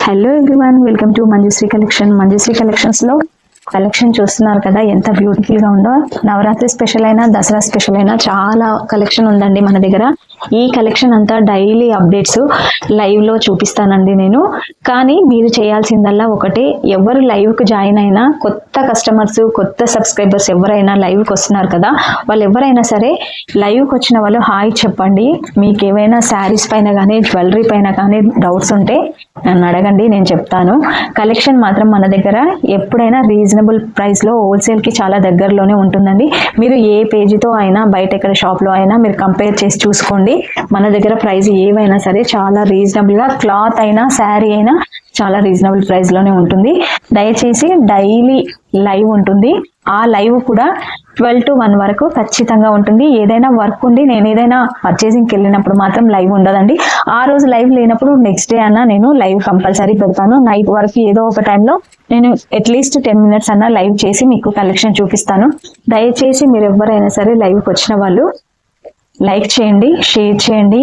Hello everyone, welcome to Manjushree collection. Manjushree collections లో collection చూస్తున్నారు కదా, ఎంత బ్యూటిఫుల్ గా ఉందో. నవరాత్రి స్పెషల్ అయినా దసరా స్పెషల్ అయినా చాలా కలెక్షన్ ఉందండి మన దగ్గర. ఈ కలెక్షన్ అంతా డైలీ అప్డేట్స్ లైవ్ లో చూపిస్తానండి నేను. కానీ మీరు చేయాల్సిందల్లా ఒకటే, ఎవరు లైవ్ కు జాయిన్ అయినా కొత్త కస్టమర్స్, కొత్త సబ్స్క్రైబర్స్ ఎవరైనా లైవ్ కి వస్తున్నారు కదా, వాళ్ళు ఎవరైనా సరే లైవ్ కి వచ్చిన వాళ్ళు హాయ్ చెప్పండి. మీకు ఏమైనా శారీస్ పైన కానీ జ్యువెలరీ పైన కానీ డౌట్స్ ఉంటే నన్ను అడగండి, నేను చెప్తాను. కలెక్షన్ మాత్రం మన దగ్గర ఎప్పుడైనా రీజనబుల్ ప్రైస్ లో హోల్సేల్ కి చాలా దగ్గరలోనే ఉంటుందండి. మీరు ఏ పేజీతో అయినా బయట ఎక్కడ షాప్ లో అయినా మీరు కంపేర్ చేసి చూసుకోండి. మన దగ్గర ప్రైస్ ఏవైనా సరే చాలా రీజనబుల్ గా, క్లాత్ అయినా శారీ అయినా చాలా రీజనబుల్ ప్రైస్ లోనే ఉంటుంది. దయచేసి డైలీ లైవ్ ఉంటుంది. ఆ లైవ్ కూడా 12 to 1 వరకు ఖచ్చితంగా ఉంటుంది. ఏదైనా వర్క్ ఉండి నేను ఏదైనా పర్చేసింగ్కి వెళ్ళినప్పుడు మాత్రం లైవ్ ఉండదండి. ఆ రోజు లైవ్ లేనప్పుడు నెక్స్ట్ డే అన్నా నేను లైవ్ కంపల్సరీ పెడతాను. నైట్ వరకు ఏదో ఒక టైంలో నేను అట్లీస్ట్ 10 minutes అన్నా లైవ్ చేసి మీకు కలెక్షన్ చూపిస్తాను. దయచేసి మీరు ఎవరైనా సరే లైవ్కి వచ్చిన వాళ్ళు లైక్ చేయండి, షేర్ చేయండి,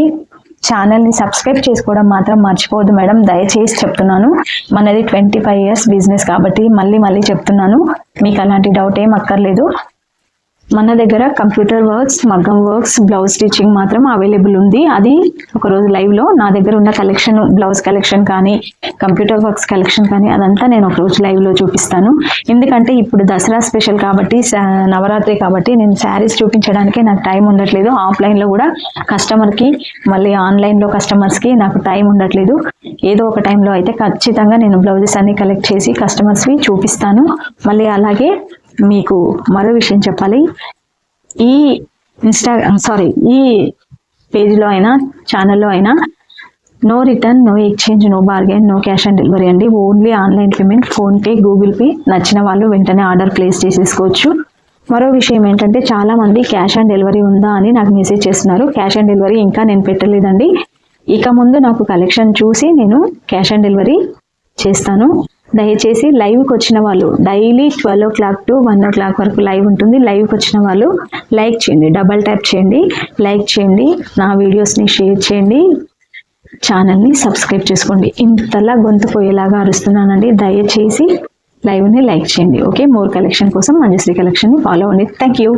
ఛానల్ని సబ్స్క్రైబ్ చేసుకోవడం మాత్రం మర్చిపోవద్దు మేడం, దయచేసి చెప్తున్నాను. మనది 25 years బిజినెస్ కాబట్టి మళ్ళీ చెప్తున్నాను, మీకు అలాంటి డౌట్ ఏం అక్కర్లేదు. మన దగ్గర కంప్యూటర్ వర్క్స్, మగ్గం వర్క్స్, బ్లౌజ్ స్టిచ్చింగ్ మాత్రం అవైలబుల్ ఉంది. అది ఒకరోజు లైవ్లో నా దగ్గర ఉన్న కలెక్షన్, బ్లౌజ్ కలెక్షన్ కానీ కంప్యూటర్ వర్క్స్ కలెక్షన్ కానీ అదంతా నేను ఒకరోజు లైవ్లో చూపిస్తాను. ఎందుకంటే ఇప్పుడు దసరా స్పెషల్ కాబట్టి, నవరాత్రి కాబట్టి నేను శారీస్ చూపించడానికే నాకు టైం ఉండట్లేదు. ఆఫ్లైన్లో కూడా కస్టమర్కి, మళ్ళీ ఆన్లైన్లో కస్టమర్స్కి నాకు టైం ఉండట్లేదు. ఏదో ఒక టైంలో అయితే ఖచ్చితంగా నేను బ్లౌజెస్ అన్ని కలెక్ట్ చేసి కస్టమర్స్వి చూపిస్తాను. మళ్ళీ అలాగే మీకు మరో విషయం చెప్పాలి, ఈ ఈ పేజ్లో అయినా ఛానల్లో అయినా no return, no exchange, no bargain, no cash on delivery అండి. Only online payment, PhonePe, Google Pay. నచ్చిన వాళ్ళు వెంటనే ఆర్డర్ ప్లేస్ చేసేసుకోవచ్చు. మరో విషయం ఏంటంటే, చాలా మంది క్యాష్ ఆన్ డెలివరీ ఉందా అని నాకు మెసేజ్ చేస్తున్నారు. క్యాష్ ఆన్ డెలివరీ ఇంకా నేను పెట్టలేదండి. ఇక ముందు నాకు కలెక్షన్ చూసి నేను క్యాష్ ఆన్ డెలివరీ చేస్తాను. దయచేసి లైవ్కి వచ్చిన వాళ్ళు డైలీ 12 o'clock to 1 o'clock వరకు లైవ్ ఉంటుంది. లైవ్కి వచ్చిన వాళ్ళు లైక్ చేయండి, డబల్ ట్యాప్ చేయండి, లైక్ చేయండి, నా వీడియోస్ని షేర్ చేయండి, ఛానల్ని సబ్స్క్రైబ్ చేసుకోండి. ఇంతలా గొంతు పోయేలాగా అరుస్తున్నానండి, దయచేసి లైవ్ని లైక్ చేయండి. ఓకే, మోర్ కలెక్షన్ కోసం మంజుశ్రీ కలెక్షన్ని ఫాలో అవ్వండి. Thank you.